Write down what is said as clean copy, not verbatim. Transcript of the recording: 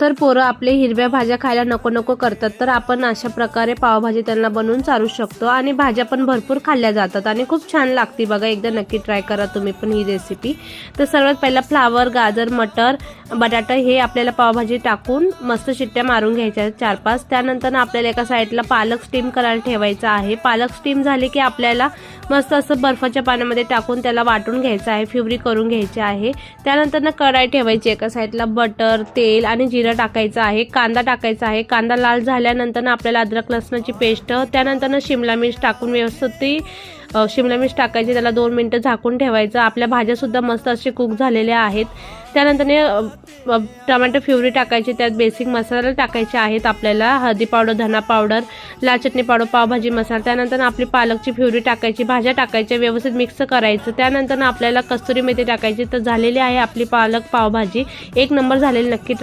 तर पोरं आपले हिरव्या भाज्या खायला नको नको करतात, तर आपण अशा प्रकारे पावभाजी त्यांना बनवून चारू शकतो आणि भाज्या पण भरपूर खाल्ल्या जातात आणि खूप छान लागते बघा. एकदा नक्की ट्राय करा तुम्ही पण ही रेसिपी. तर सर्वात पहिला फ्लावर, गाजर, मटर, बटाटा हे आपल्याला पावभाजी टाकून मस्त शिट्ट्या मारून घ्यायच्या 4-5. त्यानंतर आपल्याला एका साईडला पालक स्टीम करायला ठेवायचा आहे. पालक स्टीम झाले की आपल्याला मस्त असं बर्फाच्या पाण्यामध्ये टाकून त्याला वाटून घ्यायचं आहे, प्युरी करून घ्यायची आहे. त्यानंतर कढाई ठेवायची, एका साईडला बटर, तेल आणि जिरं टाकायचं आहे. कांदा टाकायचा आहे. कांदा लाल झाल्यानंतर आपल्याला अद्रक लसणाची पेस्ट, त्यानंतर शिमला मिर्च टाकून व्यवस्थित शिमला मिर्च टाकायची, त्याला 2 मिनिटं झाकून ठेवायचं. आपल्या भाज्या सुद्धा मस्त असे कुक झालेल्या आहेत. त्यानंतर टोमॅटो प्युरी टाकायची, त्यात बेसिक मसाला टाकायचे आहेत आपल्याला, हळदी पावडर, धना पावडर, लाल चटणी पावडर, पावभाजी मसाला. त्यानंतर आपली पालकची प्युरी टाकायची, भाज्या टाकायच्या, व्यवस्थित मिक्स करायचं. त्यानंतर आपल्याला कस्तुरी मेथी टाकायची. तर झालेली आहे आपली पालक पावभाजी. एक नंबर झालेली, नक्की ट्राय